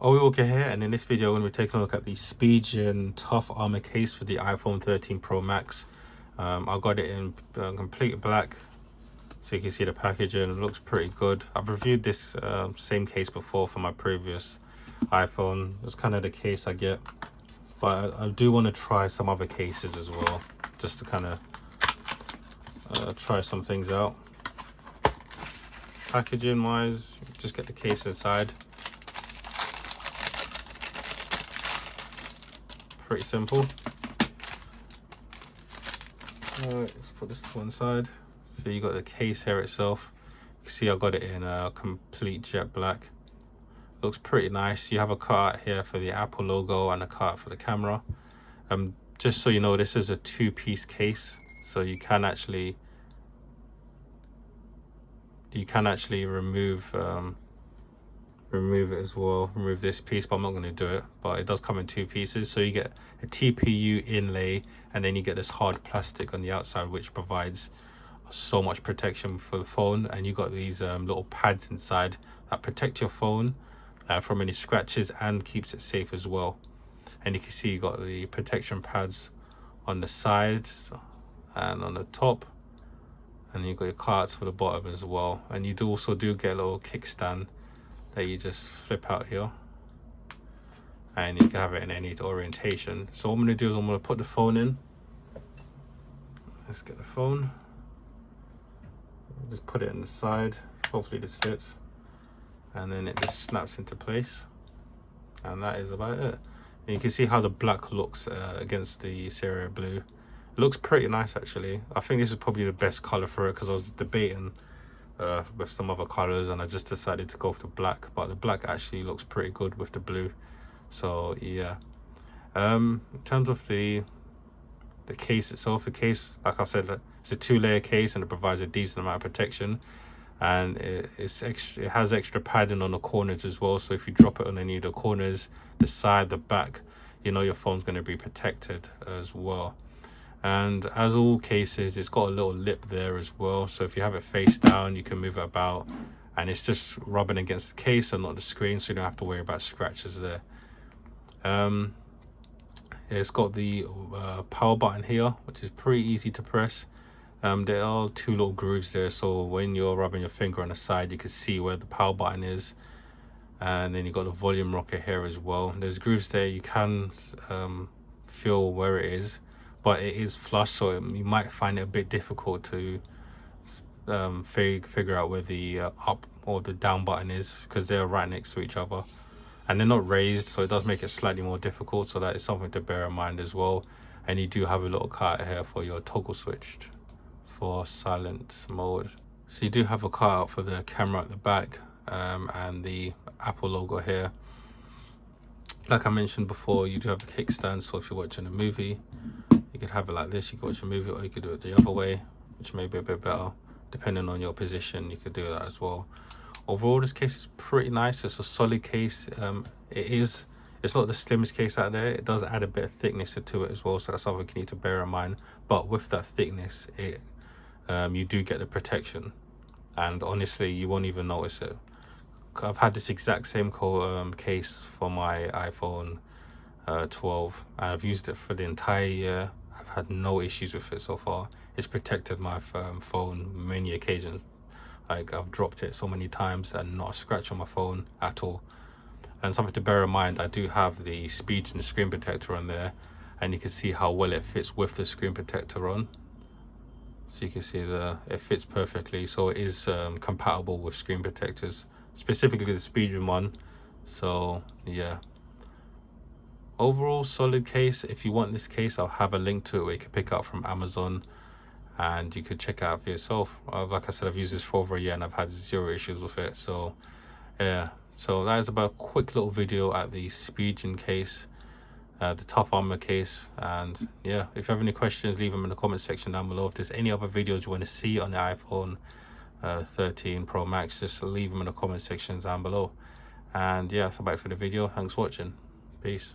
Owie Walker here, and in this video I'm going to be taking a look at the Spigen Tough Armor case for the iPhone 13 Pro Max. I got it in complete black, so you can see the packaging. It looks pretty good. I've reviewed this same case before for my previous iPhone. It's kind of the case I get, but I do want to try some other cases as well, just to kind of try some things out. Packaging wise, just get the case inside. Pretty simple. Let's put this to one side. So you got the case here itself. You can see I got it in complete jet black. Looks pretty nice. You have a cutout here for the Apple logo and a cutout for the camera. Just so you know, this is a two-piece case, so you can actually remove it as well, remove this piece, but I'm not going to do it. But it does come in two pieces, so you get a TPU inlay and then you get this hard plastic on the outside, which provides so much protection for the phone. And you got these little pads inside that protect your phone from any scratches and keeps it safe as well. And you can see you got the protection pads on the sides and on the top, and you got your cards for the bottom as well. And you also do get a little kickstand that you just flip out here, and you can have it in any orientation. So what I'm going to do is I'm going to put the phone in. Let's get the phone, just put it in the side. Hopefully this fits, and then it just snaps into place, and that is about it. And you can see how the black looks against the Ceria blue. It looks pretty nice actually. I think this is probably the best color for it, because I was debating with some other colors and I just decided to go for the black, but the black actually looks pretty good with the blue. So yeah, in terms of the case itself, the case, like I said, it's a two-layer case and it provides a decent amount of protection, and it has extra padding on the corners as well, so if you drop it on any of the corners, the side, the back, you know your phone's going to be protected as well. And as all cases, it's got a little lip there as well, so if you have it face down you can move it about, and it's just rubbing against the case and not the screen, so you don't have to worry about scratches there. It's got the power button here, which is pretty easy to press. There are two little grooves there, so when you're rubbing your finger on the side you can see where the power button is. And then you got the volume rocker here as well. There's grooves there, you can feel where it is, but it is flush, so you might find it a bit difficult to figure out where the up or the down button is, because they're right next to each other and they're not raised, so it does make it slightly more difficult. So that is something to bear in mind as well. And you do have a little cutout here for your toggle switch for silent mode. So you do have a cutout for the camera at the back, and the Apple logo here. Like I mentioned before, you do have a kickstand, so if you're watching a movie you could have it like this, you could watch a movie, or you could do it the other way, which may be a bit better depending on your position. You could do that as well. Overall, this case is pretty nice. It's a solid case. It's not the slimmest case out there. It does add a bit of thickness to it as well, so that's something you need to bear in mind. But with that thickness, you do get the protection, and honestly you won't even notice it. I've had this exact same case for my iPhone 12, and I've used it for the entire year. I've had no issues with it so far. It's protected my phone many occasions. Like, I've dropped it so many times and not a scratch on my phone at all. And something to bear in mind, I do have the Spigen screen protector on there, and you can see how well it fits with the screen protector on. So you can see it fits perfectly, so it is compatible with screen protectors, specifically the Spigen one. So yeah, overall solid case. If you want this case, I'll have a link to it where you can pick up from Amazon and you could check it out for yourself. Like I said, I've used this for over a year and I've had zero issues with it. So yeah, so that is about a quick little video at the Spigen case, the Tough Armor case. And yeah, if you have any questions, leave them in the comment section down below. If there's any other videos you want to see on the iPhone 13 Pro Max, just leave them in the comment section down below. And yeah, that's about it for the video. Thanks for watching. Peace.